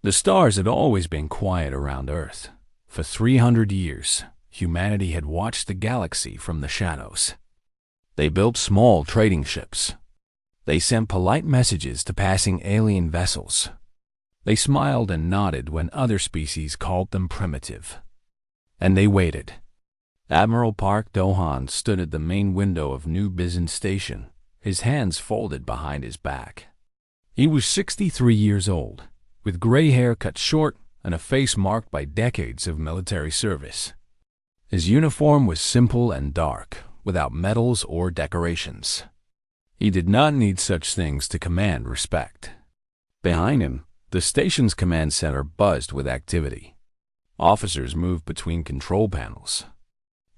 The stars had always been quiet around Earth. For 300 years, humanity had watched the galaxy from the shadows. They built small trading ships. They sent polite messages to passing alien vessels. They smiled and nodded when other species called them primitive. And they waited. Admiral Park Do-han stood at the main window of New Bizen Station, his hands folded behind his back. He was 63 years old, with gray hair cut short and a face marked by decades of military service. His uniform was simple and dark, without medals or decorations. He did not need such things to command respect. Behind him, the station's command center buzzed with activity. Officers moved between control panels.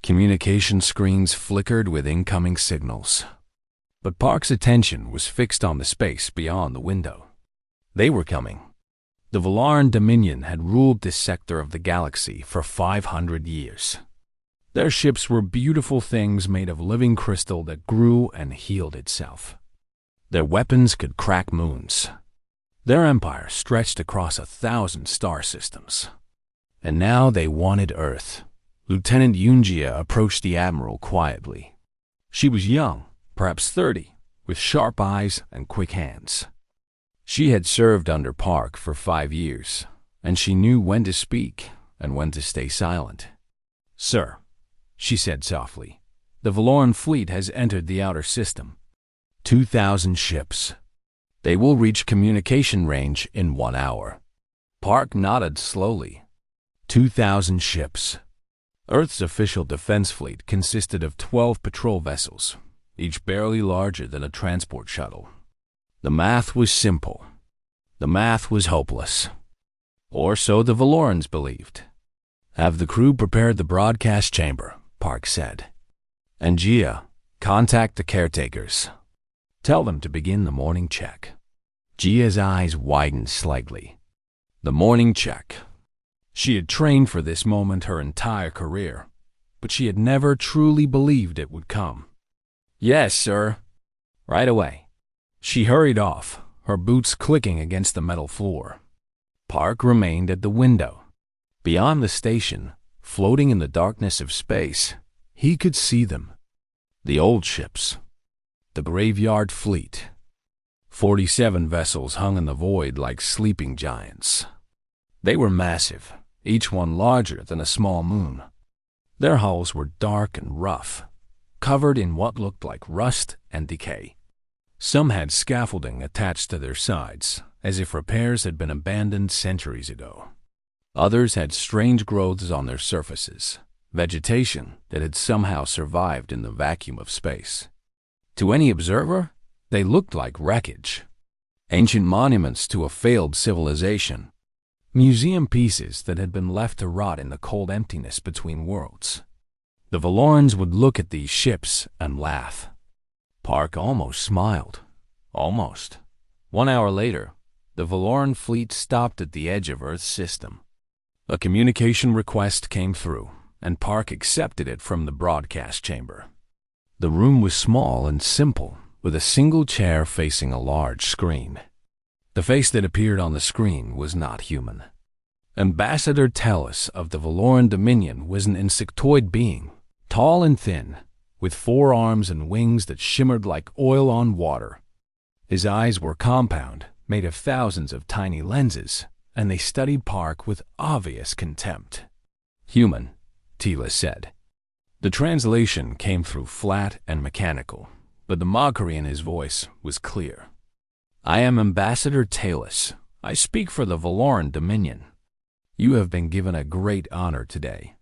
Communication screens flickered with incoming signals. But Park's attention was fixed on the space beyond the window. They were coming. The Valaran Dominion had ruled this sector of the galaxy for 500 years. Their ships were beautiful things made of living crystal that grew and healed itself. Their weapons could crack moons. Their empire stretched across 1,000 star systems. And now they wanted Earth. Lieutenant Yunjia approached the admiral quietly. She was young, perhaps 30, with sharp eyes and quick hands. She had served under Park for 5 years, and she knew when to speak and when to stay silent. "Sir," she said softly, "the Valaran fleet has entered the outer system. 2,000 ships. They will reach communication range in 1 hour." Park nodded slowly. 2,000 ships. Earth's official defense fleet consisted of 12 patrol vessels, each barely larger than a transport shuttle. The math was simple. The math was hopeless. Or so the Valarans believed. "Have the crew prepared the broadcast chamber," Park said. "And Gia, contact the caretakers. Tell them to begin the morning check." Gia's eyes widened slightly. The morning check. She had trained for this moment her entire career, but she had never truly believed it would come. "Yes, sir." "Right away." She hurried off, her boots clicking against the metal floor. Park remained at the window. Beyond the station, floating in the darkness of space, he could see them. The old ships. The graveyard fleet. 47 vessels hung in the void like sleeping giants. They were massive, each one larger than a small moon. Their hulls were dark and rough, covered in what looked like rust and decay. Some had scaffolding attached to their sides, as if repairs had been abandoned centuries ago. Others had strange growths on their surfaces, vegetation that had somehow survived in the vacuum of space. To any observer, they looked like wreckage, ancient monuments to a failed civilization, museum pieces that had been left to rot in the cold emptiness between worlds. The Valarans would look at these ships and laugh. Park almost smiled. Almost. 1 hour later, the Valaran fleet stopped at the edge of Earth's system. A communication request came through, and Park accepted it from the broadcast chamber. The room was small and simple, with a single chair facing a large screen. The face that appeared on the screen was not human. Ambassador Tellus of the Valaran Dominion was an insectoid being, tall and thin, with 4 arms and wings that shimmered like oil on water. His eyes were compound, made of thousands of tiny lenses, and they studied Park with obvious contempt. "Human," Tila said. The translation came through flat and mechanical, but the mockery in his voice was clear. "I am Ambassador Talus. I speak for the Valaran Dominion. You have been given a great honor today."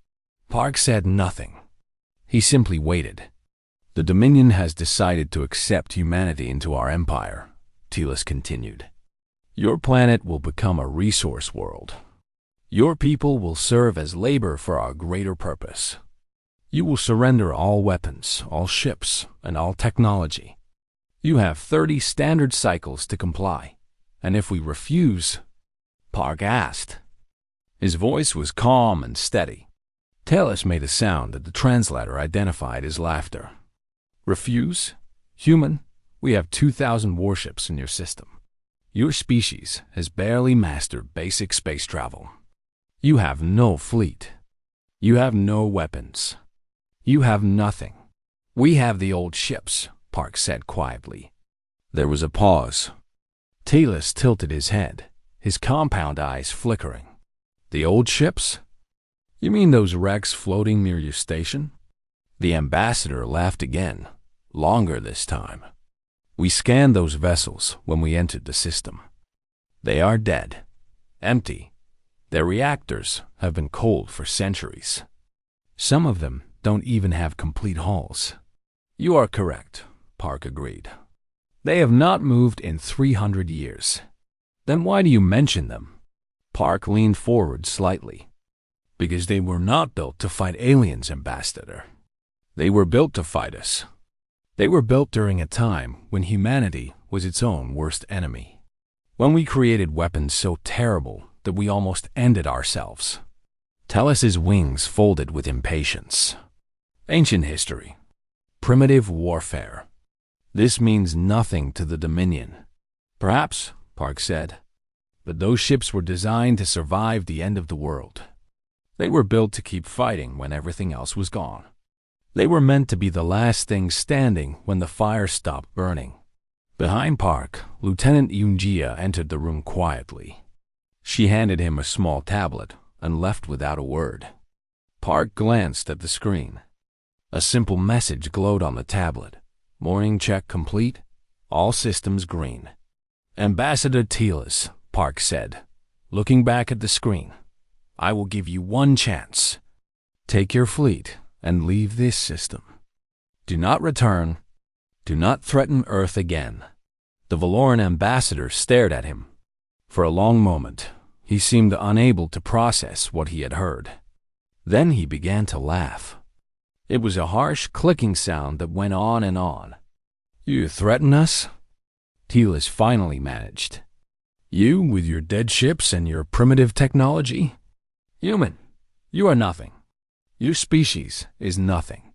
Park said nothing. He simply waited. "The Dominion has decided to accept humanity into our empire," Telis continued. "Your planet will become a resource world. Your people will serve as labor for our greater purpose. You will surrender all weapons, all ships, and all technology. You have 30 standard cycles to comply, and if we refuse..." Park asked. His voice was calm and steady. Talis made a sound that the translator identified as laughter. "Refuse? Human, we have 2,000 warships in your system. Your species has barely mastered basic space travel. You have no fleet. You have no weapons. You have nothing. We have the old ships, Park said quietly. There was a pause. Telis tilted his head, his compound eyes flickering. The old ships? You mean those wrecks floating near your station? The ambassador laughed again, longer this time. We scanned those vessels when we entered the system. They are dead, empty. Their reactors have been cold for centuries. Some of them don't even have complete hulls. You are correct, Park agreed. They have not moved in 300 years. Then why do you mention them? Park leaned forward slightly. Because they were not built to fight aliens, Ambassador. They were built to fight us. They were built during a time when humanity was its own worst enemy. When we created weapons so terrible that we almost ended ourselves. Telis's wings folded with impatience. Ancient history. Primitive warfare. This means nothing to the Dominion. Perhaps, Park said, but those ships were designed to survive the end of the world. They were built to keep fighting when everything else was gone. They were meant to be the last thing standing when the fire stopped burning. Behind Park, Lieutenant Yunjia entered the room quietly. She handed him a small tablet and left without a word. Park glanced at the screen. A simple message glowed on the tablet. Mooring check complete. All systems green. Ambassador Telis, Park said, looking back at the screen. I will give you one chance. Take your fleet and leave this system. Do not return. Do not threaten Earth again. The Valoran ambassador stared at him. For a long moment, he seemed unable to process what he had heard. Then he began to laugh. It was a harsh clicking sound that went on and on. You threaten us? Telis finally managed. You with your dead ships and your primitive technology? Human, you are nothing. Your species is nothing.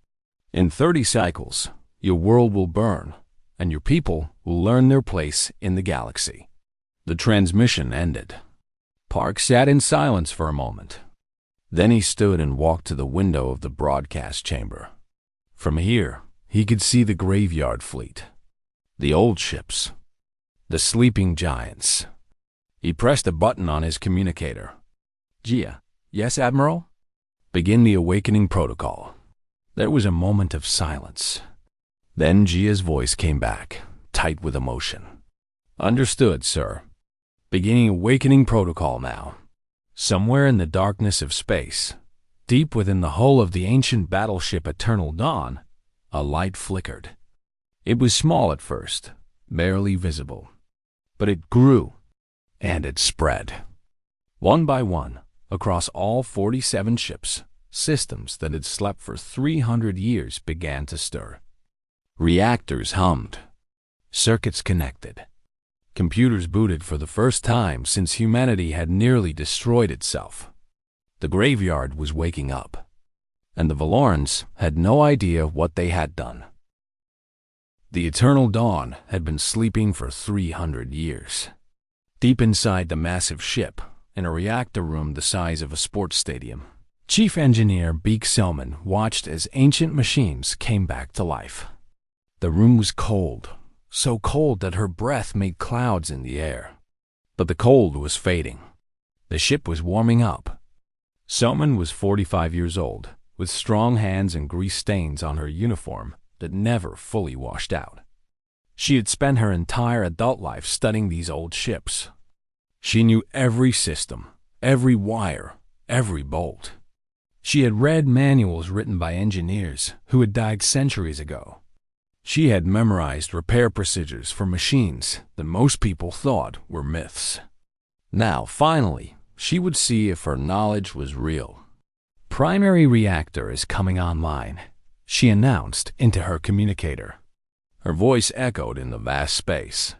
In 30 cycles, your world will burn, and your people will learn their place in the galaxy. The transmission ended. Park sat in silence for a moment. Then he stood and walked to the window of the broadcast chamber. From here, he could see the graveyard fleet, the old ships, the sleeping giants. He pressed a button on his communicator. Jia, yes, Admiral? Begin the awakening protocol. There was a moment of silence. Then Jia's voice came back, tight with emotion. Understood, sir. Beginning awakening protocol now. Somewhere in the darkness of space, deep within the hull of the ancient battleship Eternal Dawn, a light flickered. It was small at first, barely visible. But it grew, and it spread. One by one, across all 47 ships, systems that had slept for 300 years began to stir. Reactors hummed. Circuits connected. Computers booted for the first time since humanity had nearly destroyed itself. The graveyard was waking up, and the Valorans had no idea what they had done. The Eternal Dawn had been sleeping for 300 years. Deep inside the massive ship, in a reactor room the size of a sports stadium, Chief Engineer Beek Selman watched as ancient machines came back to life. The room was cold, so cold that her breath made clouds in the air. But the cold was fading. The ship was warming up. Selman was 45 years old, with strong hands and grease stains on her uniform that never fully washed out. She had spent her entire adult life studying these old ships. She knew every system, every wire, every bolt. She had read manuals written by engineers who had died centuries ago. She had memorized repair procedures for machines that most people thought were myths. Now, finally, she would see if her knowledge was real. Primary reactor is coming online, she announced into her communicator. Her voice echoed in the vast space.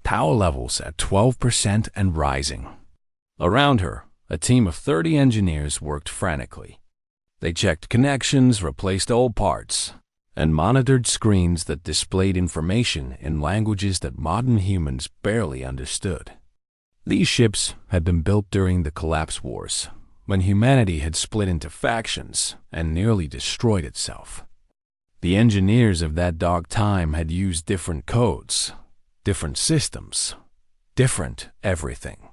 Power levels at 12% and rising. Around her, a team of 30 engineers worked frantically. They checked connections, replaced old parts. and monitored screens that displayed information in languages that modern humans barely understood. These ships had been built during the Collapse Wars, when humanity had split into factions and nearly destroyed itself. The engineers of that dark time had used different codes, different systems, different everything.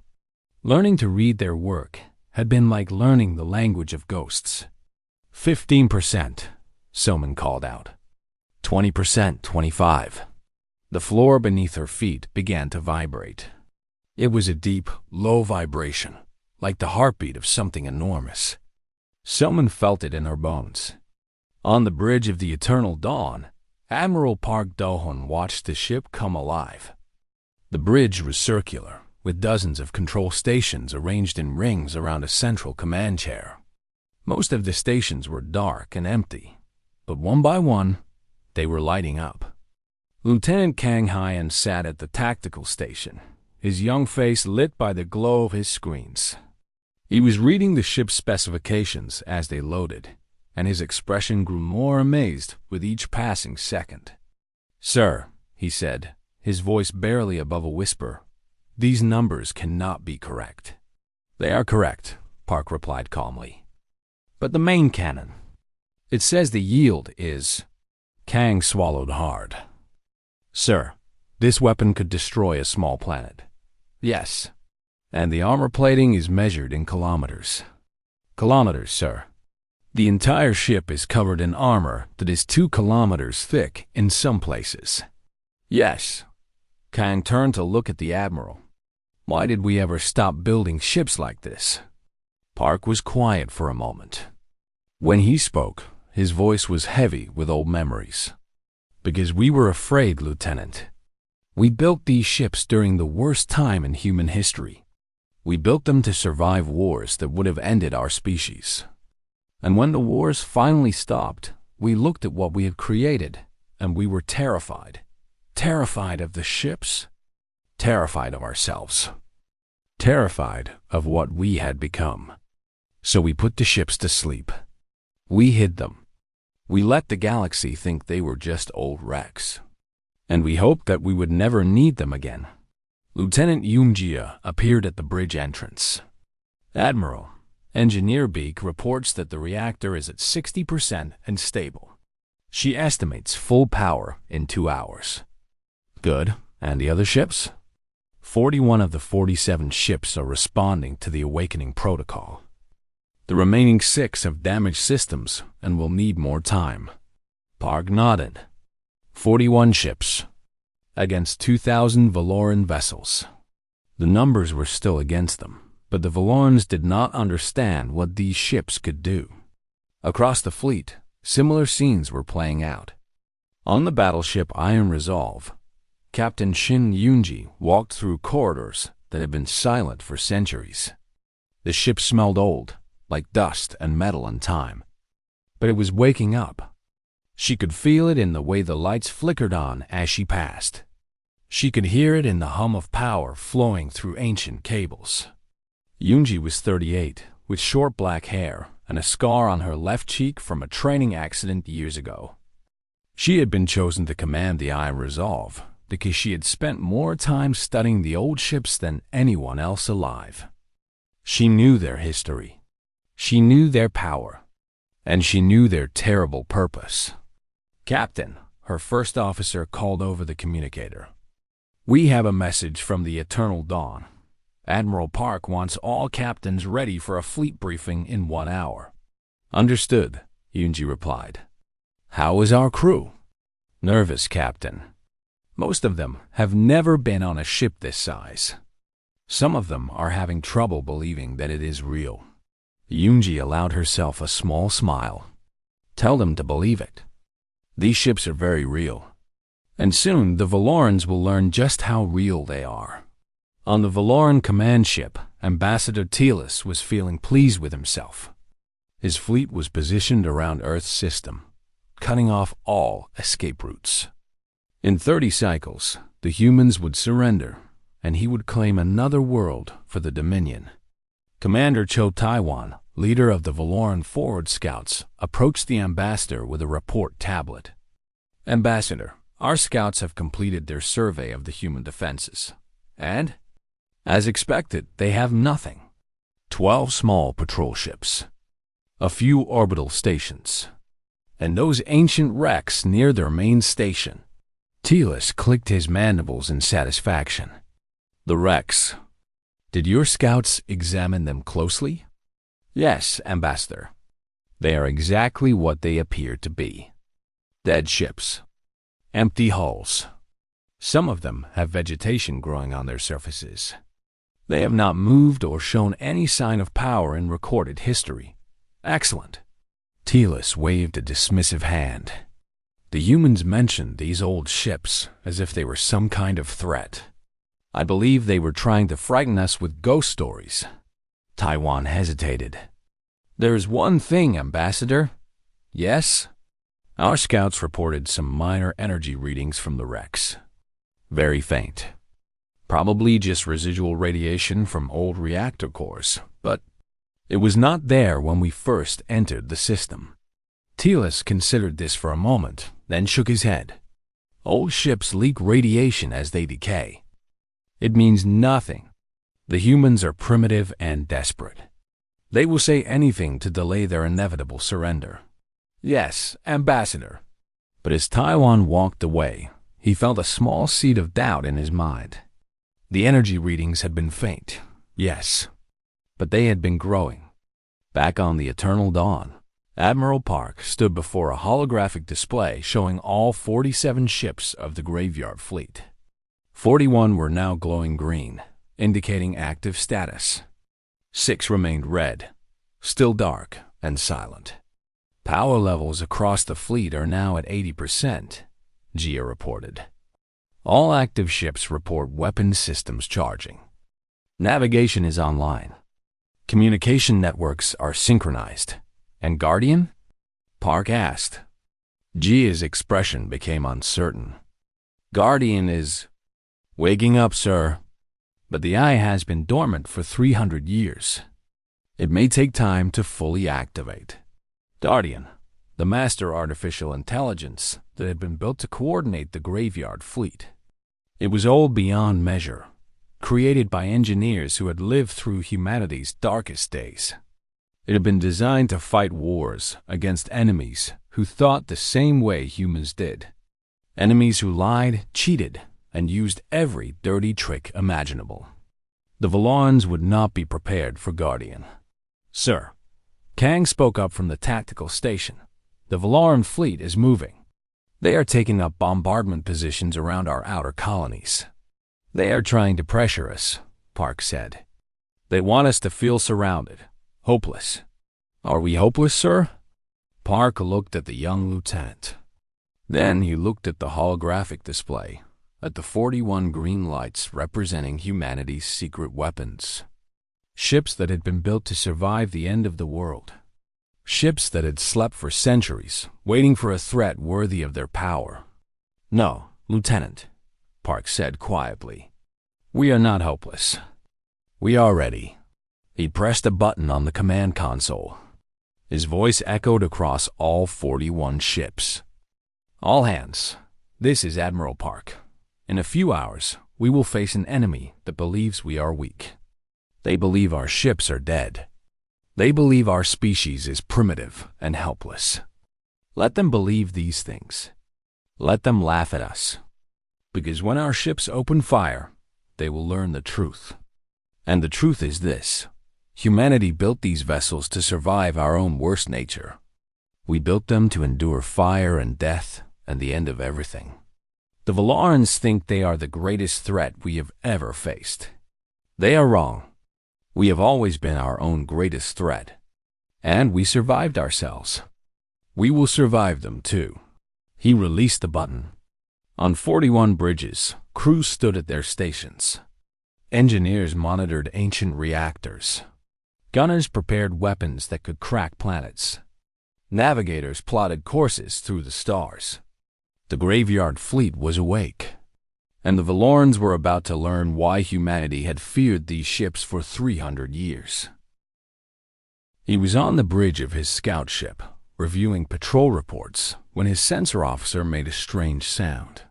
Learning to read their work had been like learning the language of ghosts. 15%, Soman called out. 20%, 25%. The floor beneath her feet began to vibrate. It was a deep, low vibration, like the heartbeat of something enormous. Soman felt it in her bones. On the bridge of the Eternal Dawn, Admiral Park Do-hun watched the ship come alive. The bridge was circular, with dozens of control stations arranged in rings around a central command chair. Most of the stations were dark and empty, but one by one, they were lighting up. Lieutenant Kang Hyan sat at the tactical station, his young face lit by the glow of his screens. He was reading the ship's specifications as they loaded, and his expression grew more amazed with each passing second. "Sir," he said, his voice barely above a whisper, "these numbers cannot be correct." "They are correct," Park replied calmly. "But the main cannon. It says the yield is—" Kang swallowed hard. "Sir, this weapon could destroy a small planet." "Yes. And the armor plating is measured in kilometers." "Kilometers, sir. The entire ship is covered in armor that is 2 kilometers thick in some places." "Yes." Kang turned to look at the Admiral. "Why did we ever stop building ships like this?" Park was quiet for a moment. When he spoke, his voice was heavy with old memories. "Because we were afraid, Lieutenant. We built these ships during the worst time in human history. We built them to survive wars that would have ended our species. And when the wars finally stopped, we looked at what we had created, and we were terrified. Terrified of the ships, terrified of ourselves, terrified of what we had become. So we put the ships to sleep. We hid them. We let the galaxy think they were just old wrecks. And we hoped that we would never need them again." Lieutenant Yoongjia appeared at the bridge entrance. "Admiral, Engineer Beak reports that the reactor is at 60% and stable. She estimates full power in 2 hours." "Good. And the other ships?" 41 of the 47 ships are responding to the awakening protocol. The remaining 6 have damaged systems and will need more time." Park nodded. 41 ships against 2,000 Valoran vessels. The numbers were still against them, but the Valorans did not understand what these ships could do. Across the fleet, similar scenes were playing out. On the battleship Iron Resolve, Captain Shin Yoonji walked through corridors that had been silent for centuries. The ship smelled old, like dust and metal and time. But it was waking up. She could feel it in the way the lights flickered on as she passed. She could hear it in the hum of power flowing through ancient cables. Yoonji was 38, with short black hair and a scar on her left cheek from a training accident years ago. She had been chosen to command the Iron Resolve because she had spent more time studying the old ships than anyone else alive. She knew their history. She knew their power. And she knew their terrible purpose. "Captain," her first officer called over the communicator. "We have a message from the Eternal Dawn. Admiral Park wants all captains ready for a fleet briefing in 1 hour." "Understood," Yoonji replied. "How is our crew?" "Nervous, Captain. Most of them have never been on a ship this size. Some of them are having trouble believing that it is real." Yoonji allowed herself a small smile. "Tell them to believe it. These ships are very real. And soon the Valorans will learn just how real they are." On the Valoran command ship, Ambassador Telis was feeling pleased with himself. His fleet was positioned around Earth's system, cutting off all escape routes. In 30 cycles, the humans would surrender, and he would claim another world for the Dominion. Commander Cho Taiwan, leader of the Valoran Forward Scouts, approached the ambassador with a report tablet. Ambassador, our scouts have completed their survey of the human defenses. And, as expected, they have nothing. 12 small patrol ships, a few orbital stations, and those ancient wrecks near their main station. Telis clicked his mandibles in satisfaction. The wrecks. Did your scouts examine them closely? Yes, Ambassador. They are exactly what they appear to be. Dead ships. Empty hulls. Some of them have vegetation growing on their surfaces. They have not moved or shown any sign of power in recorded history. Excellent. Telis waved a dismissive hand. The humans mentioned these old ships as if they were some kind of threat. I believe they were trying to frighten us with ghost stories. Taiwan hesitated. There's one thing, Ambassador. Yes? Our scouts reported some minor energy readings from the wrecks. Very faint. Probably just residual radiation from old reactor cores, but it was not there when we first entered the system. Telis considered this for a moment, then shook his head. Old ships leak radiation as they decay. It means nothing. The humans are primitive and desperate. They will say anything to delay their inevitable surrender. Yes, Ambassador. But as Taiwan walked away, he felt a small seed of doubt in his mind. The energy readings had been faint, yes, but they had been growing. Back on the Eternal Dawn, Admiral Park stood before a holographic display showing all 47 ships of the graveyard fleet. 41 were now glowing green, indicating active status. 6 remained red, still dark and silent. Power levels across the fleet are now at 80%, Gia reported. All active ships report weapon systems charging. Navigation is online. Communication networks are synchronized. And Guardian? Park asked. Gia's expression became uncertain. Guardian is waking up, sir. But the eye has been dormant for 300 years. It may take time to fully activate. Guardian, the master artificial intelligence that had been built to coordinate the graveyard fleet. It was old beyond measure, created by engineers who had lived through humanity's darkest days. It had been designed to fight wars against enemies who thought the same way humans did. Enemies who lied, cheated, and used every dirty trick imaginable. The Valorans would not be prepared for Guardian. Sir, Kang spoke up from the tactical station. The Valoran fleet is moving. They are taking up bombardment positions around our outer colonies. They are trying to pressure us, Park said. They want us to feel surrounded, hopeless. Are we hopeless, sir? Park looked at the young lieutenant. Then he looked at the holographic display, at the 41 green lights representing humanity's secret weapons. Ships that had been built to survive the end of the world. Ships that had slept for centuries, waiting for a threat worthy of their power. No, Lieutenant, Park said quietly. We are not hopeless. We are ready. He pressed a button on the command console. His voice echoed across all 41 ships. All hands, this is Admiral Park. In a few hours, we will face an enemy that believes we are weak. They believe our ships are dead. They believe our species is primitive and helpless. Let them believe these things. Let them laugh at us. Because when our ships open fire, they will learn the truth. And the truth is this. Humanity built these vessels to survive our own worst nature. We built them to endure fire and death and the end of everything. The Valorans think they are the greatest threat we have ever faced. They are wrong. We have always been our own greatest threat. And we survived ourselves. We will survive them too. He released the button. On 41 bridges, crews stood at their stations. Engineers monitored ancient reactors. Gunners prepared weapons that could crack planets. Navigators plotted courses through the stars. The graveyard fleet was awake. And the Valorans were about to learn why humanity had feared these ships for 300 years. He was on the bridge of his scout ship, reviewing patrol reports when his sensor officer made a strange sound.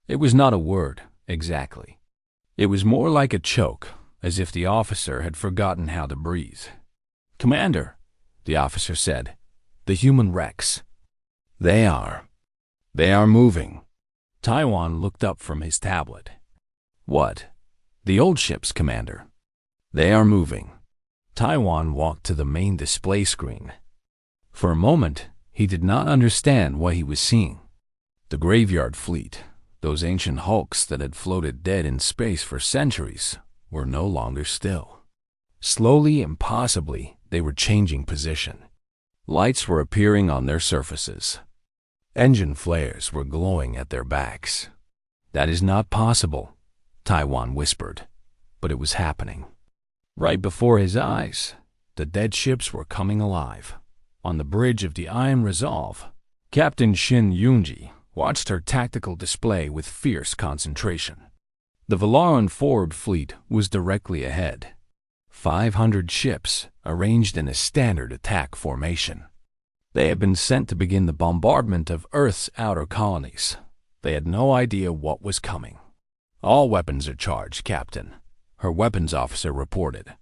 It was not a word, exactly. It was more like a choke, as if the officer had forgotten how to breathe. "Commander," the officer said, "the human wrecks. They are moving." Taiwan looked up from his tablet. "What?" "The old ships, Commander. They are moving." Taiwan walked to the main display screen. For a moment, he did not understand what he was seeing. The graveyard fleet, those ancient hulks that had floated dead in space for centuries, were no longer still. Slowly and possibly, they were changing position. Lights were appearing on their surfaces. Engine flares were glowing at their backs. "That is not possible," Taiwan whispered, but it was happening. Right before his eyes, the dead ships were coming alive. On the bridge of the Iron Resolve, Captain Shin Yunji watched her tactical display with fierce concentration. The Valaran forward fleet was directly ahead. 500 ships arranged in a standard attack formation. They had been sent to begin the bombardment of Earth's outer colonies. They had no idea what was coming. "All weapons are charged, Captain," her weapons officer reported.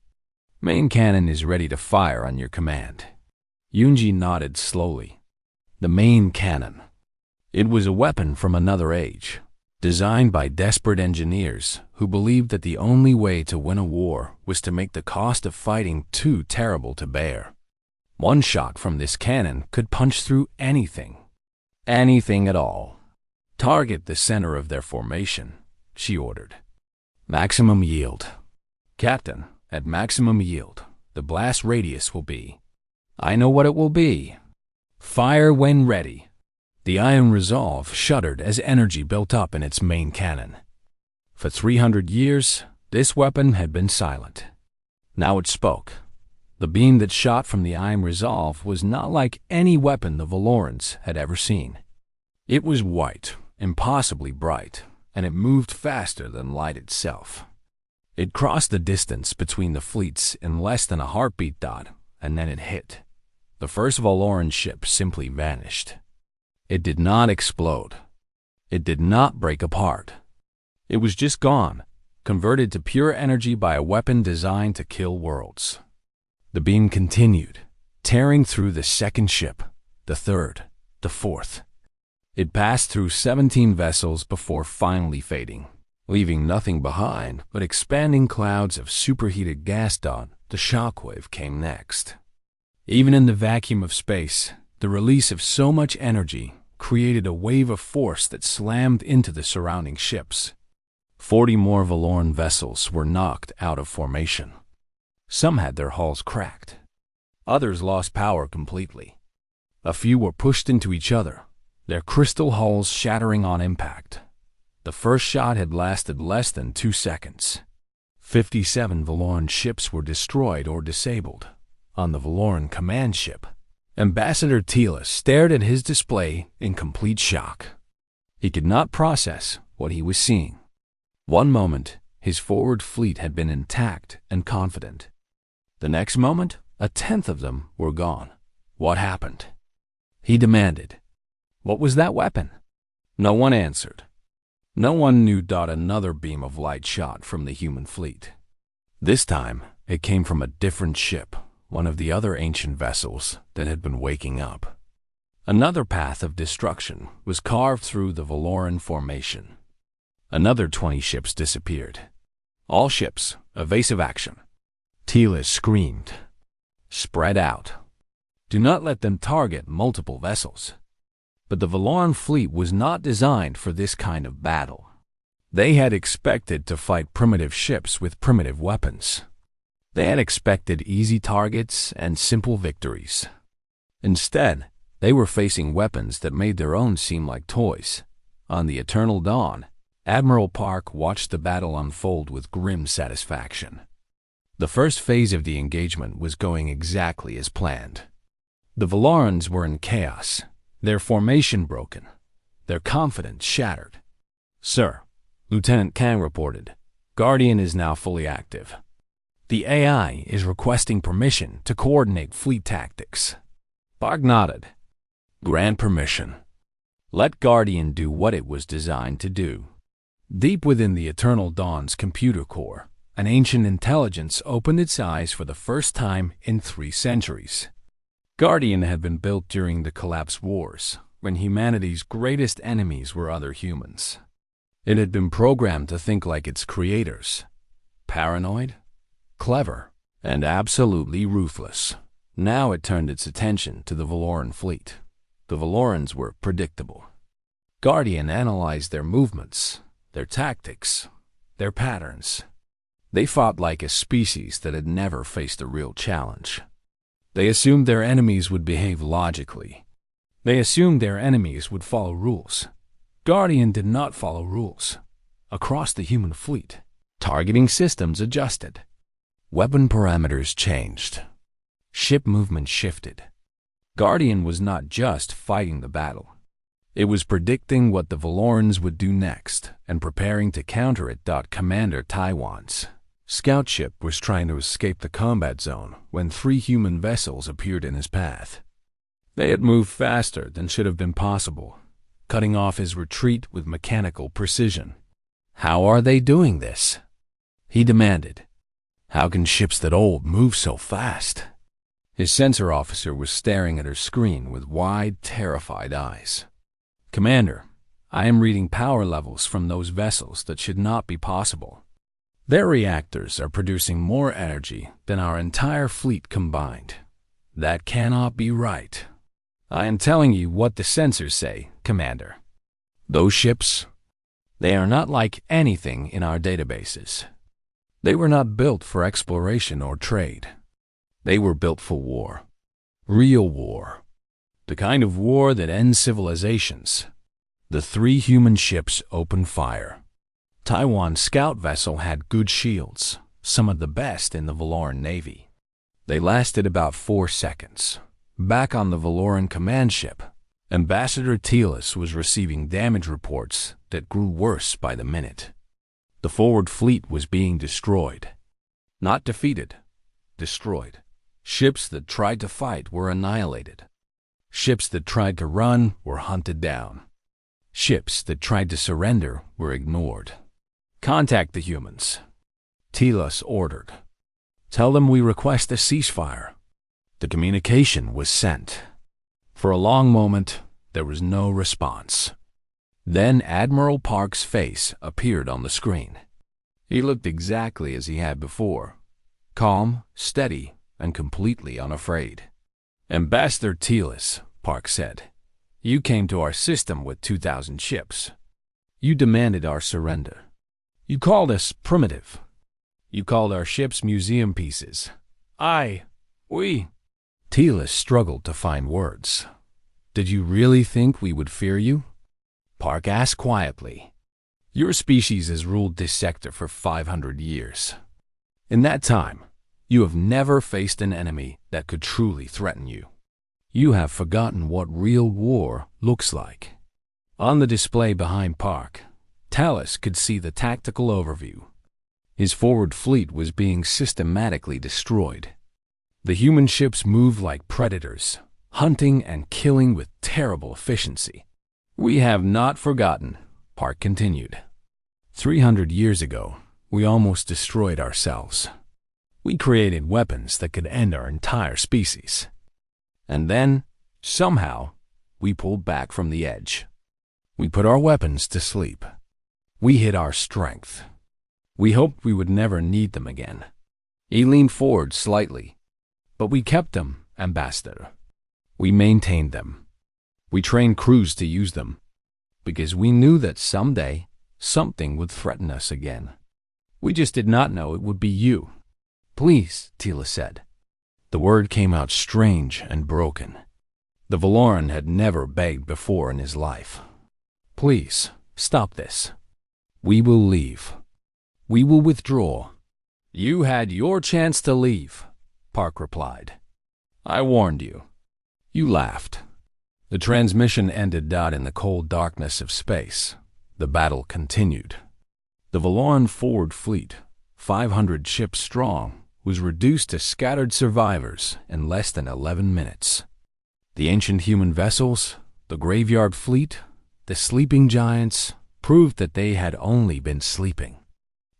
"Main cannon is ready to fire on your command." Yunji nodded slowly. The main cannon. It was a weapon from another age, designed by desperate engineers who believed that the only way to win a war was to make the cost of fighting too terrible to bear. One shot from this cannon could punch through anything. Anything at all. "Target the center of their formation," she ordered. "Maximum yield." "Captain, at maximum yield, the blast radius will be—" "I know what it will be. Fire when ready." The Iron Resolve shuddered as energy built up in its main cannon. For 300 years, this weapon had been silent. Now it spoke. The beam that shot from the Iron Resolve was not like any weapon the Valorans had ever seen. It was white, impossibly bright, and it moved faster than light itself. It crossed the distance between the fleets in less than a heartbeat dot, and then it hit. The first Valoran ship simply vanished. It did not explode. It did not break apart. It was just gone, converted to pure energy by a weapon designed to kill worlds. The beam continued, tearing through the second ship, the third, the fourth. It passed through 17 vessels before finally fading, leaving nothing behind but expanding clouds of superheated gas dot. The shockwave came next. Even in the vacuum of space, the release of so much energy created a wave of force that slammed into the surrounding ships. 40 more Valoran vessels were knocked out of formation. Some had their hulls cracked. Others lost power completely. A few were pushed into each other, their crystal hulls shattering on impact. The first shot had lasted less than 2 seconds. 57 Valoran ships were destroyed or disabled. On the Valoran command ship, Ambassador Tila stared at his display in complete shock. He could not process what he was seeing. One moment, his forward fleet had been intact and confident. The next moment, 1/10 of them were gone. What happened? He demanded. What was that weapon? No one answered. No one knew. Another beam of light shot from the human fleet. This time, it came from a different ship, one of the other ancient vessels that had been waking up. Another path of destruction was carved through the Valoran formation. Another 20 ships disappeared. "All ships, evasive action." Tila screamed. "Spread out. Do not let them target multiple vessels." But the Valoran fleet was not designed for this kind of battle. They had expected to fight primitive ships with primitive weapons. They had expected easy targets and simple victories. Instead, they were facing weapons that made their own seem like toys. On the Eternal Dawn, Admiral Park watched the battle unfold with grim satisfaction. The first phase of the engagement was going exactly as planned. The Valarans were in chaos, their formation broken, their confidence shattered. "Sir," Lieutenant Kang reported, "Guardian is now fully active. The AI is requesting permission to coordinate fleet tactics." Park nodded, Grant permission. Let Guardian do what it was designed to do. Deep within the Eternal Dawn's computer core, an ancient intelligence opened its eyes for the first time in 3 centuries. Guardian had been built during the Collapse Wars, when humanity's greatest enemies were other humans. It had been programmed to think like its creators. Paranoid, clever, and absolutely ruthless. Now it turned its attention to the Valoran fleet. The Valorans were predictable. Guardian analyzed their movements, their tactics, their patterns. They fought like a species that had never faced a real challenge. They assumed their enemies would behave logically. They assumed their enemies would follow rules. Guardian did not follow rules. Across the human fleet, targeting systems adjusted. Weapon parameters changed. Ship movement shifted. Guardian was not just fighting the battle. It was predicting what the Valorans would do next and preparing to counter it. Commander Taiwan's scout ship was trying to escape the combat zone when 3 human vessels appeared in his path. They had moved faster than should have been possible, cutting off his retreat with mechanical precision. How are they doing this? He demanded. How can ships that old move so fast? His sensor officer was staring at her screen with wide, terrified eyes. Commander, I am reading power levels from those vessels that should not be possible. Their reactors are producing more energy than our entire fleet combined. That cannot be right. I am telling you what the sensors say, Commander. Those ships, they are not like anything in our databases. They were not built for exploration or trade. They were built for war. Real war. The kind of war that ends civilizations. The 3 human ships opened fire. Taiwan's scout vessel had good shields, some of the best in the Valoran Navy. They lasted about 4 seconds. Back on the Valoran command ship, Ambassador Telis was receiving damage reports that grew worse by the minute. The forward fleet was being destroyed. Not defeated, destroyed. Ships that tried to fight were annihilated. Ships that tried to run were hunted down. Ships that tried to surrender were ignored. Contact the humans. Telis ordered. Tell them we request a ceasefire. The communication was sent. For a long moment, there was no response. Then Admiral Park's face appeared on the screen. He looked exactly as he had before. Calm, steady, and completely unafraid. Ambassador Telis, Park said, you came to our system with 2,000 ships. You demanded our surrender. You called us primitive. You called our ships museum pieces. We. Telis struggled to find words. Did you really think we would fear you? Park asked quietly. Your species has ruled this sector for 500 years. In that time, you have never faced an enemy that could truly threaten you. You have forgotten what real war looks like. On the display behind Park, Telis could see the tactical overview. His forward fleet was being systematically destroyed. The human ships moved like predators, hunting and killing with terrible efficiency. We have not forgotten, Park continued. 300 years ago, we almost destroyed ourselves. We created weapons that could end our entire species. And then, somehow, we pulled back from the edge. We put our weapons to sleep. We hid our strength. We hoped we would never need them again. He leaned forward slightly. But we kept them, Ambassador. We maintained them. We trained crews to use them. Because we knew that someday, something would threaten us again. We just did not know it would be you. Please, Telis said. The word came out strange and broken. The Valoran had never begged before in his life. Please, stop this. We will leave. We will withdraw. You had your chance to leave, Park replied. I warned you. You laughed. The transmission ended. In the cold darkness of space, the battle continued. The Valoran forward fleet, 500 ships strong, was reduced to scattered survivors in less than 11 minutes. The ancient human vessels, the graveyard fleet, the sleeping giants proved that they had only been sleeping.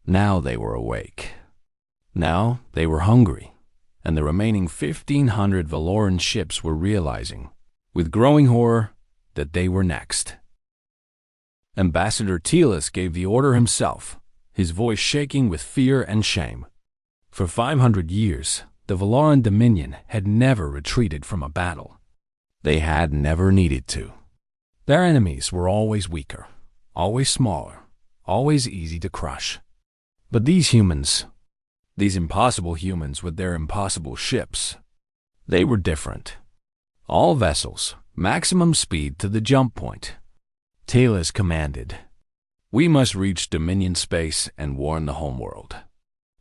Now they were awake. Now they were hungry, and the remaining 1,500 Valoran ships were realizing, with growing horror, that they were next. Ambassador Telis gave the order himself, his voice shaking with fear and shame. For 500 years, the Valoran Dominion had never retreated from a battle. They had never needed to. Their enemies were always weaker, always smaller, always easy to crush. But these humans, these impossible humans with their impossible ships, they were different. All vessels, maximum speed to the jump point. Telis commanded, "We must reach Dominion space and warn the homeworld."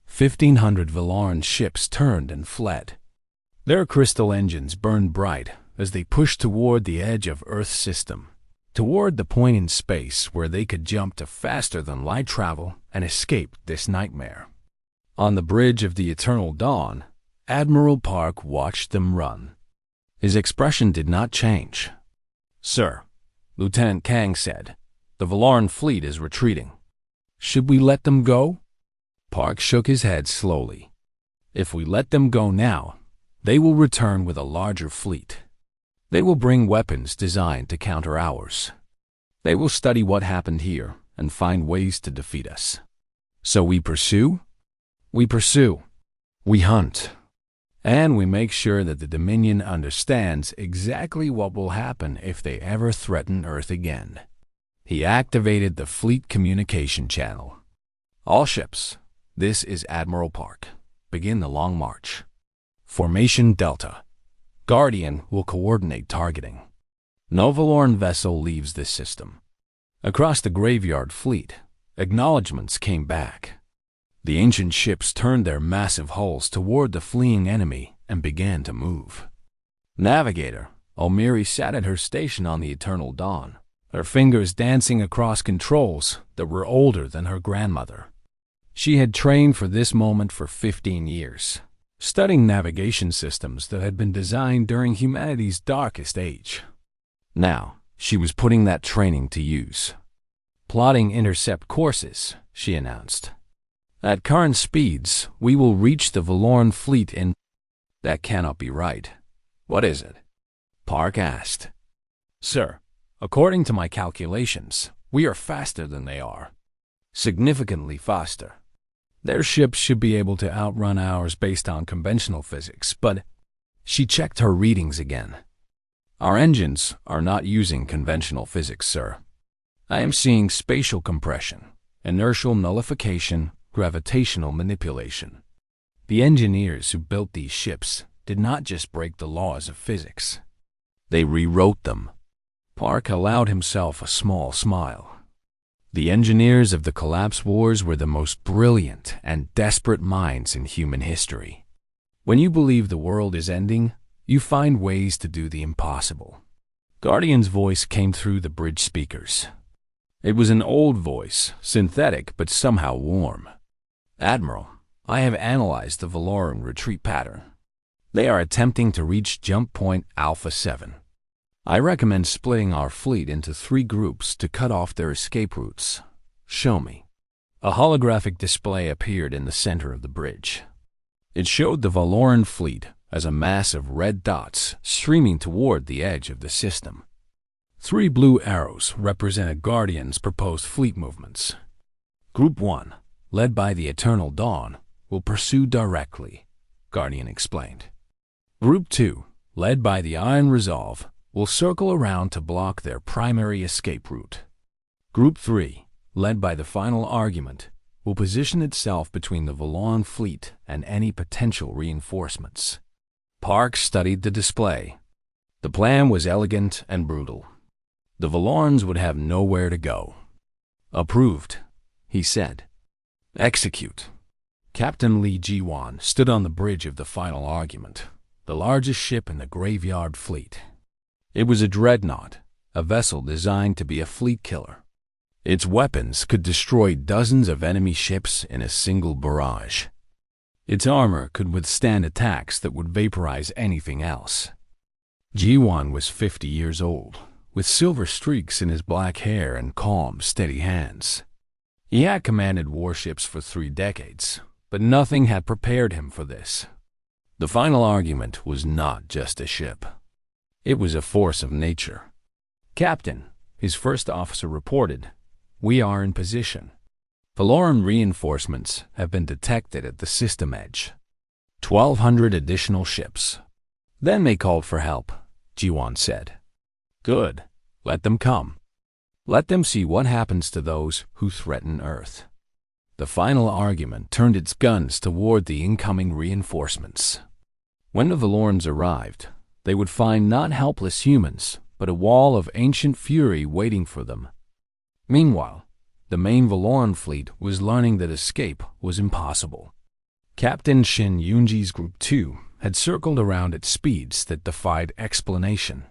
1,500 Valoran ships turned and fled. Their crystal engines burned bright as they pushed toward the edge of Earth's system, toward the point in space where they could jump to faster-than-light travel and escape this nightmare. On the bridge of the Eternal Dawn, Admiral Park watched them run. His expression did not change. "Sir," Lieutenant Kang said, "the Valoran fleet is retreating. Should we let them go?" Park shook his head slowly. "If we let them go now, they will return with a larger fleet. They will bring weapons designed to counter ours. They will study what happened here and find ways to defeat us. So we pursue? We pursue. We hunt. And we make sure that the Dominion understands exactly what will happen if they ever threaten Earth again." He activated the fleet communication channel. "All ships, this is Admiral Park. Begin the long march. Formation Delta. Guardian will coordinate targeting. No Valoran vessel leaves this system." Across the graveyard fleet, acknowledgments came back. The ancient ships turned their massive hulls toward the fleeing enemy and began to move. Navigator Almiri sat at her station on the Eternal Dawn, her fingers dancing across controls that were older than her grandmother. She had trained for this moment for 15 years, studying navigation systems that had been designed during humanity's darkest age. Now, she was putting that training to use. "Plotting intercept courses," she announced. "At current speeds, we will reach the Valoran fleet in—" "That cannot be right. What is it?" Park asked. "Sir, according to my calculations, we are faster than they are. Significantly faster. Their ships should be able to outrun ours based on conventional physics, but—" She checked her readings again. "Our engines are not using conventional physics, sir. I am seeing spatial compression, inertial nullification, gravitational manipulation. The engineers who built these ships did not just break the laws of physics. They rewrote them." Park allowed himself a small smile. The engineers of the Collapse Wars were the most brilliant and desperate minds in human history. When you believe the world is ending, you find ways to do the impossible. Guardian's voice came through the bridge speakers. It was an old voice, synthetic but somehow warm. "Admiral, I have analyzed the Valoran retreat pattern. They are attempting to reach jump point Alpha 7. I recommend splitting our fleet into 3 groups to cut off their escape routes. Show me." A holographic display appeared in the center of the bridge. It showed the Valoran fleet as a mass of red dots streaming toward the edge of the system. 3 blue arrows represented Guardian's proposed fleet movements. "Group 1, led by the Eternal Dawn, will pursue directly," Guardian explained. "Group 2, led by the Iron Resolve, will circle around to block their primary escape route. Group 3, led by the Final Argument, will position itself between the Valoran fleet and any potential reinforcements." Park studied the display. The plan was elegant and brutal. The Valorans would have nowhere to go. "Approved," he said. "Execute." Captain Li Jiwan stood on the bridge of the Final Argument, the largest ship in the graveyard fleet. It was a dreadnought, a vessel designed to be a fleet killer. Its weapons could destroy dozens of enemy ships in a single barrage. Its armor could withstand attacks that would vaporize anything else. G1 was 50 years old, with silver streaks in his black hair and calm, steady hands. He had commanded warships for 3 decades, but nothing had prepared him for this. The final argument was not just a ship. It was a force of nature. "Captain," his first officer reported, "we are in position. Valoran reinforcements have been detected at the system edge. 1,200 additional ships." "Then they called for help," G1 said. "Good. Let them come. Let them see what happens to those who threaten Earth." The final argument turned its guns toward the incoming reinforcements. When the Valorans arrived, they would find not helpless humans, but a wall of ancient fury waiting for them. Meanwhile, the main Valoran fleet was learning that escape was impossible. Captain Shin Yunji's Group 2 had circled around at speeds that defied explanation.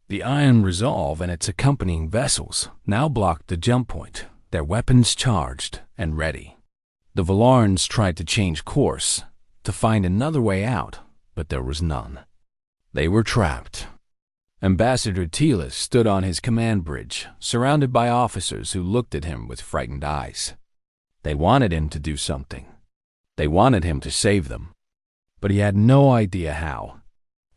The Iron Resolve and its accompanying vessels now blocked the jump point, their weapons charged and ready. The Valarans tried to change course, to find another way out, but there was none. They were trapped. Ambassador Telis stood on his command bridge, surrounded by officers who looked at him with frightened eyes. They wanted him to do something. They wanted him to save them. But he had no idea how.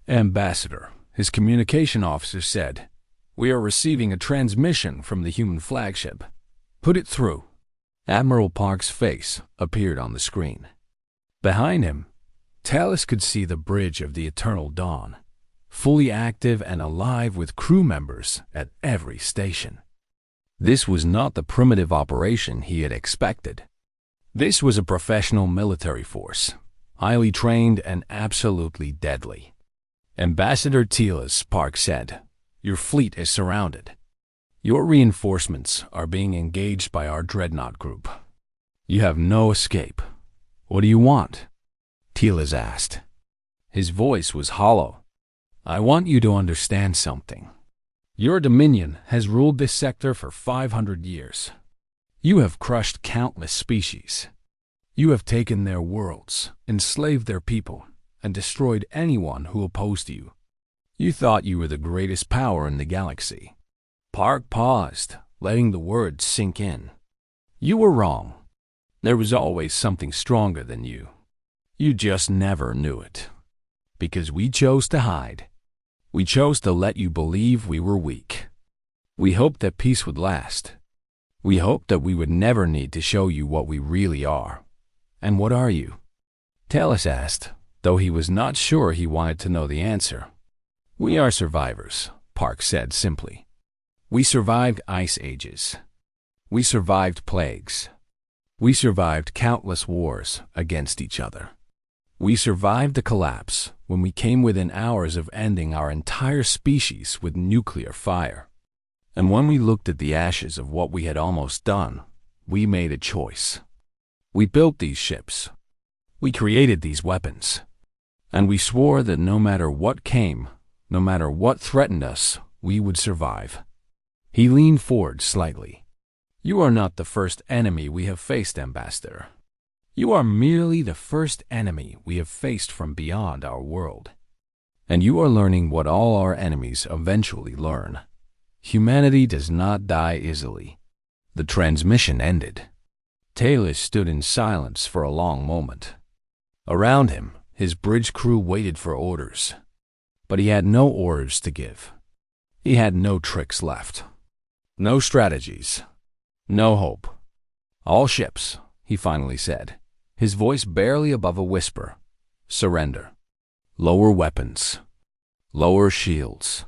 "Ambassador," his communication officer said, "we are receiving a transmission from the human flagship. Put it through." Admiral Park's face appeared on the screen. Behind him, Talis could see the bridge of the Eternal Dawn, fully active and alive with crew members at every station. This was not the primitive operation he had expected. This was a professional military force, highly trained and absolutely deadly. "Ambassador Telis," Park said, "your fleet is surrounded. Your reinforcements are being engaged by our dreadnought group. You have no escape. What do you want?" Telis asked. His voice was hollow. "I want you to understand something. Your dominion has ruled this sector for 500 years. You have crushed countless species. You have taken their worlds, enslaved their people, and destroyed anyone who opposed you. You thought you were the greatest power in the galaxy." Park paused, letting the words sink in. "You were wrong. There was always something stronger than you. You just never knew it. Because we chose to hide. We chose to let you believe we were weak. We hoped that peace would last. We hoped that we would never need to show you what we really are. And what are you?" Talis asked, though he was not sure he wanted to know the answer. "We are survivors," Park said simply. "We survived ice ages. We survived plagues. We survived countless wars against each other. We survived the collapse when we came within hours of ending our entire species with nuclear fire. And when we looked at the ashes of what we had almost done, we made a choice. We built these ships. We created these weapons. And we swore that no matter what came, no matter what threatened us, we would survive." He leaned forward slightly. "You are not the first enemy we have faced, Ambassador. You are merely the first enemy we have faced from beyond our world. And you are learning what all our enemies eventually learn. Humanity does not die easily." The transmission ended. Talis stood in silence for a long moment. Around him, his bridge crew waited for orders. But he had no orders to give. He had no tricks left. No strategies. No hope. "All ships," he finally said, his voice barely above a whisper, "surrender. Lower weapons. Lower shields.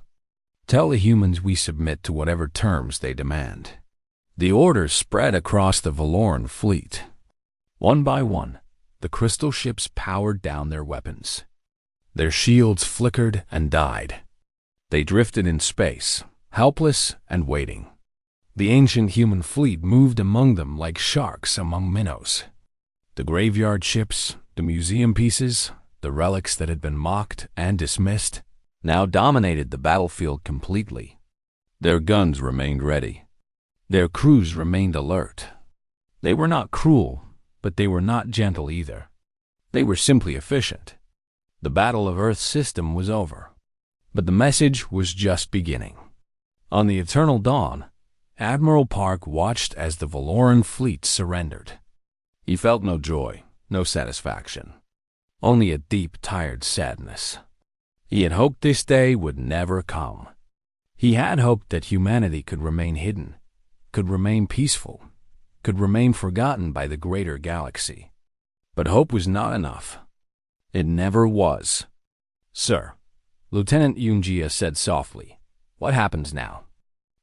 Tell the humans we submit to whatever terms they demand." The orders spread across the Valoran fleet. One by one, the crystal ships powered down their weapons. Their shields flickered and died. They drifted in space, helpless and waiting. The ancient human fleet moved among them like sharks among minnows. The graveyard ships, the museum pieces, the relics that had been mocked and dismissed, now dominated the battlefield completely. Their guns remained ready. Their crews remained alert. They were not cruel, but they were not gentle either. They were simply efficient. The battle of Earth's system was over. But the message was just beginning. On the Eternal Dawn, Admiral Park watched as the Valoran fleet surrendered. He felt no joy, no satisfaction, only a deep, tired sadness. He had hoped this day would never come. He had hoped that humanity could remain hidden, could remain peaceful, could remain forgotten by the greater galaxy. But hope was not enough. It never was. "Sir," Lieutenant Yunjia said softly, "what happens now?"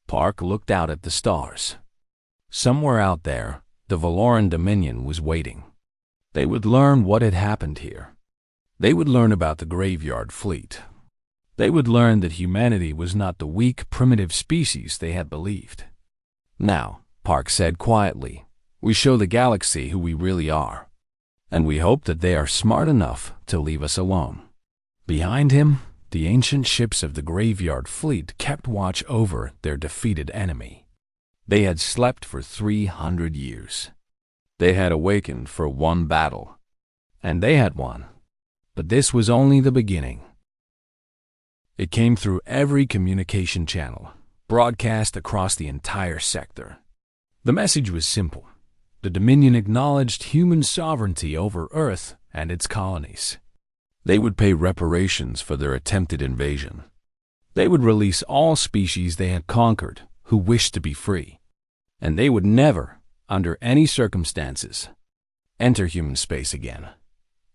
Park looked out at the stars. Somewhere out there, the Valoran Dominion was waiting. They would learn what had happened here. They would learn about the graveyard fleet. They would learn that humanity was not the weak, primitive species they had believed. "Now," Park said quietly, "we show the galaxy who we really are. And we hope that they are smart enough to leave us alone." Behind him, the ancient ships of the graveyard fleet kept watch over their defeated enemy. They had slept for 300 years. They had awakened for one battle. And they had won. But this was only the beginning. It came through every communication channel, broadcast across the entire sector. The message was simple. The Dominion acknowledged human sovereignty over Earth and its colonies. They would pay reparations for their attempted invasion. They would release all species they had conquered who wished to be free. And they would never, under any circumstances, enter human space again.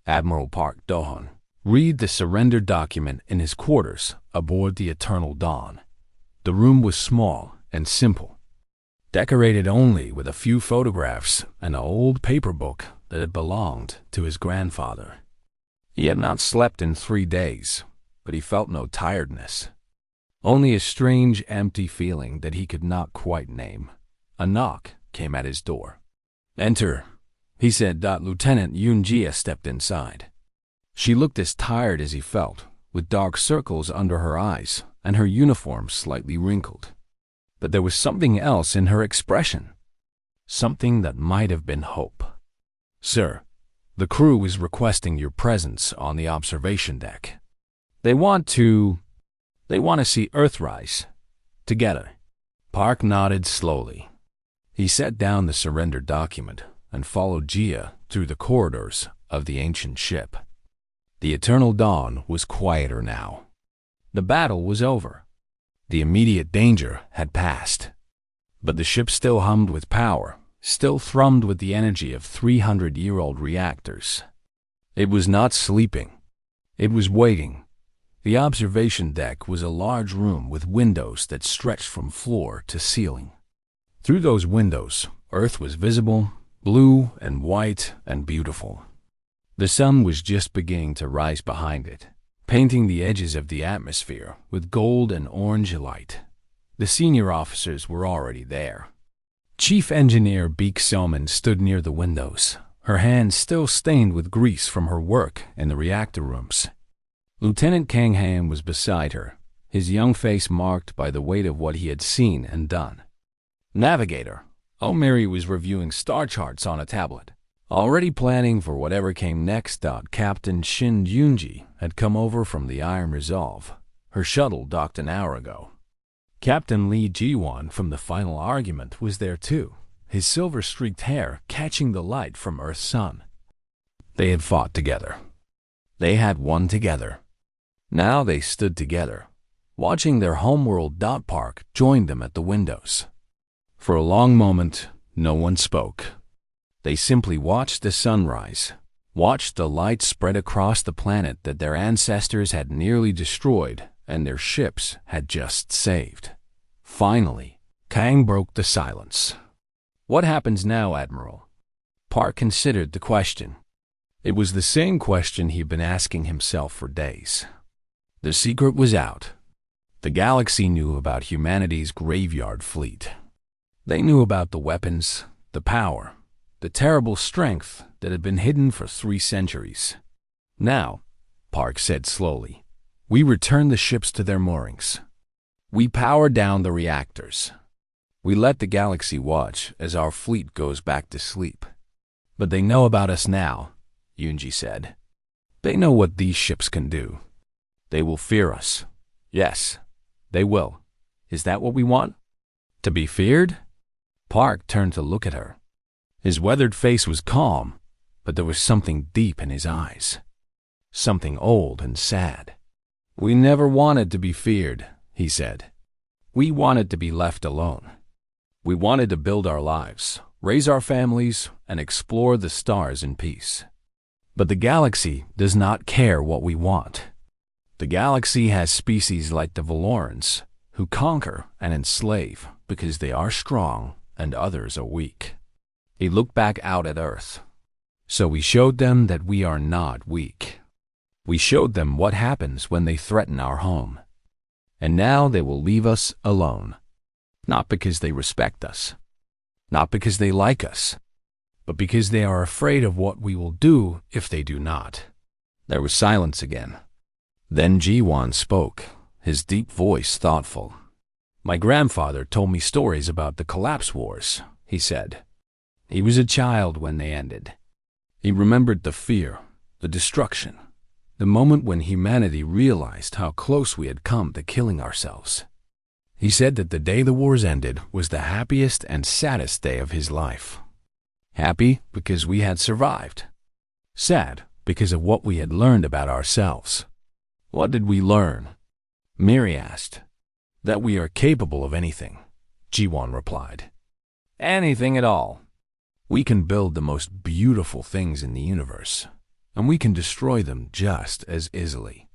Admiral Park Dohon read the surrender document in his quarters aboard the Eternal Dawn. The room was small and simple, decorated only with a few photographs and an old paper book that had belonged to his grandfather. He had not slept in 3 days, but he felt no tiredness, only a strange, empty feeling that he could not quite name. A knock came at his door. "Enter," he said. Lieutenant Yunjia stepped inside. She looked as tired as he felt, with dark circles under her eyes and her uniform slightly wrinkled. But there was something else in her expression, something that might have been hope. "Sir, the crew is requesting your presence on the observation deck. They want to see Earthrise together." Park nodded slowly. He set down the surrender document and followed Jia through the corridors of the ancient ship. The Eternal Dawn was quieter now. The battle was over. The immediate danger had passed. But the ship still hummed with power, still thrummed with the energy of 300-year-old reactors. It was not sleeping. It was waiting. The observation deck was a large room with windows that stretched from floor to ceiling. Through those windows, Earth was visible, blue and white and beautiful. The sun was just beginning to rise behind it, painting the edges of the atmosphere with gold and orange light. The senior officers were already there. Chief Engineer Beek Selman stood near the windows, her hands still stained with grease from her work in the reactor rooms. Lieutenant Kang Han was beside her, his young face marked by the weight of what he had seen and done. Navigator O'Mary was reviewing star charts on a tablet, already planning for whatever came next. Captain Shin Yunji had come over from the Iron Resolve. Her shuttle docked an hour ago. Captain Lee Ji-won from the Final Argument was there too, his silver-streaked hair catching the light from Earth's sun. They had fought together. They had won together. Now they stood together, watching their homeworld. Park joined them at the windows. For a long moment, no one spoke. They simply watched the sunrise, watched the light spread across the planet that their ancestors had nearly destroyed and their ships had just saved. Finally, Kang broke the silence. "What happens now, Admiral?" Park considered the question. It was the same question he'd been asking himself for days. The secret was out. The galaxy knew about humanity's graveyard fleet. They knew about the weapons, the power, the terrible strength that had been hidden for 3 centuries. "Now," Park said slowly, "we return the ships to their moorings. We power down the reactors. We let the galaxy watch as our fleet goes back to sleep. But they know about us now," Yunji said. "They know what these ships can do. They will fear us. Yes, they will. Is that what we want? To be feared? Park turned to look at her. His weathered face was calm, but there was something deep in his eyes. Something old and sad. We never wanted to be feared, he said. We wanted to be left alone. We wanted to build our lives, raise our families, and explore the stars in peace. But the galaxy does not care what we want. The galaxy has species like the Valorans, who conquer and enslave because they are strong and others are weak. He looked back out at Earth. So we showed them that we are not weak. We showed them what happens when they threaten our home. And now they will leave us alone. Not because they respect us. Not because they like us. But because they are afraid of what we will do if they do not. There was silence again. Then Ji-won spoke, his deep voice thoughtful. My grandfather told me stories about the collapse wars, he said. He was a child when they ended. He remembered the fear, the destruction, the moment when humanity realized how close we had come to killing ourselves. He said that the day the wars ended was the happiest and saddest day of his life. Happy because we had survived. Sad because of what we had learned about ourselves. What did we learn? Miri asked. That we are capable of anything, Ji-won replied. Anything at all. We can build the most beautiful things in the universe, and we can destroy them just as easily.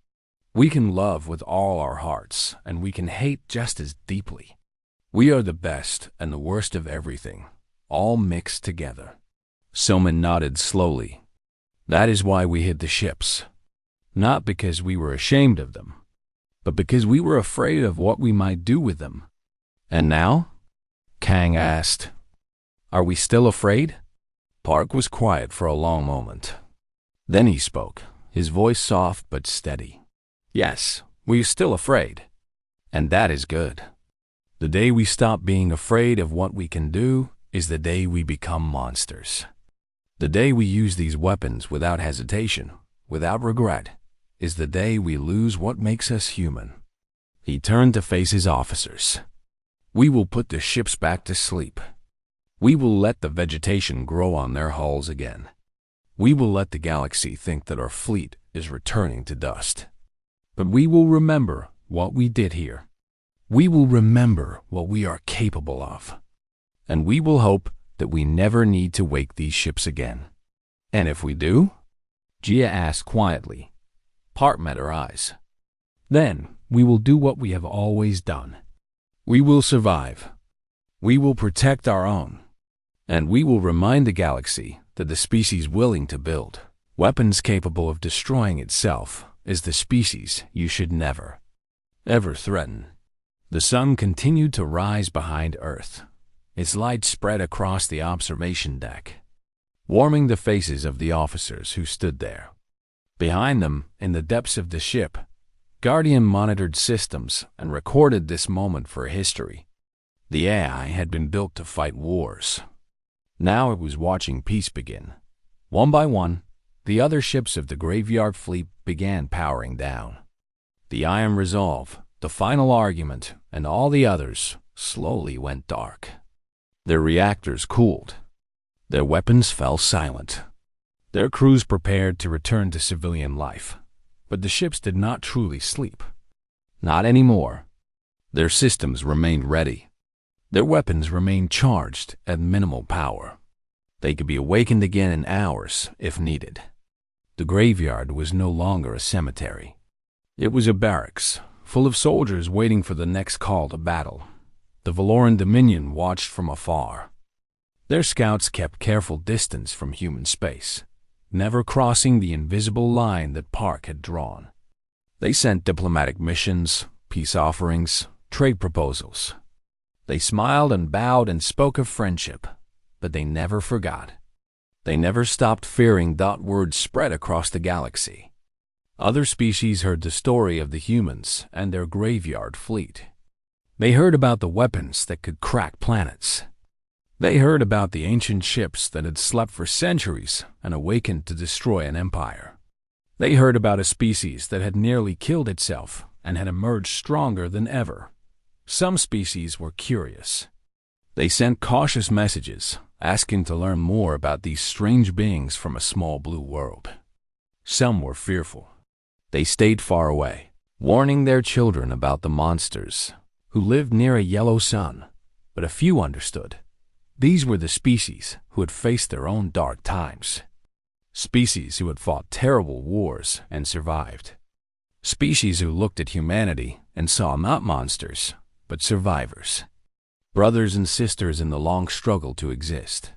We can love with all our hearts, and we can hate just as deeply. We are the best and the worst of everything, all mixed together. Soman nodded slowly. That is why we hid the ships. Not because we were ashamed of them, but because we were afraid of what we might do with them. And now? Kang asked. Are we still afraid? Park was quiet for a long moment. Then he spoke, his voice soft but steady. Yes, we are still afraid. And that is good. The day we stop being afraid of what we can do is the day we become monsters. The day we use these weapons without hesitation, without regret, is the day we lose what makes us human. He turned to face his officers. We will put the ships back to sleep. We will let the vegetation grow on their hulls again. We will let the galaxy think that our fleet is returning to dust. But we will remember what we did here. We will remember what we are capable of. And we will hope that we never need to wake these ships again. And if we do? Jia asked quietly. Park met her eyes. Then we will do what we have always done. We will survive. We will protect our own. And we will remind the galaxy that the species willing to build weapons capable of destroying itself is the species you should never, ever threaten. The sun continued to rise behind Earth. Its light spread across the observation deck, warming the faces of the officers who stood there. Behind them, in the depths of the ship, Guardian monitored systems and recorded this moment for history. The AI had been built to fight wars. Now it was watching peace begin. One by one, the other ships of the graveyard fleet began powering down. The Iron Resolve, the Final Argument, and all the others slowly went dark. Their reactors cooled. Their weapons fell silent. Their crews prepared to return to civilian life. But the ships did not truly sleep. Not anymore. Their systems remained ready. Their weapons remained charged at minimal power. They could be awakened again in hours if needed. The graveyard was no longer a cemetery. It was a barracks, full of soldiers waiting for the next call to battle. The Valoran Dominion watched from afar. Their scouts kept careful distance from human space, never crossing the invisible line that Park had drawn. They sent diplomatic missions, peace offerings, trade proposals. They smiled and bowed and spoke of friendship, but they never forgot. They never stopped fearing that word spread across the galaxy. Other species heard the story of the humans and their graveyard fleet. They heard about the weapons that could crack planets. They heard about the ancient ships that had slept for centuries and awakened to destroy an empire. They heard about a species that had nearly killed itself and had emerged stronger than ever. Some species were curious. They sent cautious messages, asking to learn more about these strange beings from a small blue world. Some were fearful. They stayed far away, warning their children about the monsters who lived near a yellow sun. But a few understood. These were the species who had faced their own dark times. Species who had fought terrible wars and survived. Species who looked at humanity and saw not monsters, but survivors. Brothers and sisters in the long struggle to exist.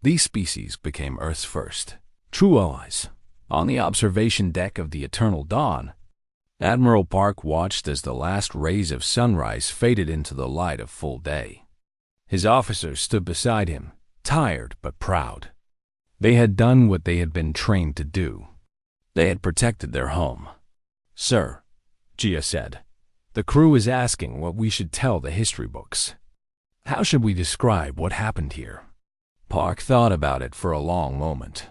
These species became Earth's first true allies. On the observation deck of the Eternal Dawn, Admiral Park watched as the last rays of sunrise faded into the light of full day. His officers stood beside him, tired but proud. They had done what they had been trained to do. They had protected their home. "Sir," Gia said, "the crew is asking what we should tell the history books. How should we describe what happened here?" Park thought about it for a long moment.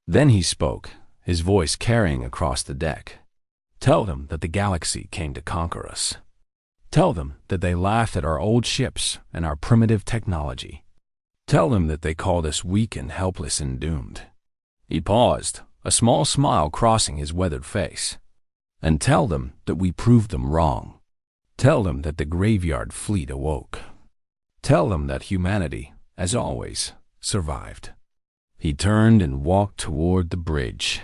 Then he spoke, his voice carrying across the deck. "Tell them that the galaxy came to conquer us. Tell them that they laughed at our old ships and our primitive technology. Tell them that they called us weak and helpless and doomed." He paused, a small smile crossing his weathered face. "And tell them that we proved them wrong. Tell them that the graveyard fleet awoke. Tell them that humanity, as always, survived." He turned and walked toward the bridge,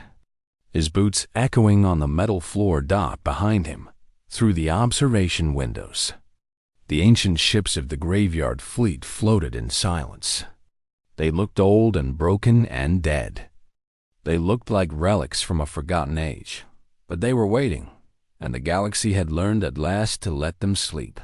his boots echoing on the metal floor dot behind him through the observation windows. The ancient ships of the graveyard fleet floated in silence. They looked old and broken and dead. They looked like relics from a forgotten age, but they were waiting, and the galaxy had learned at last to let them sleep.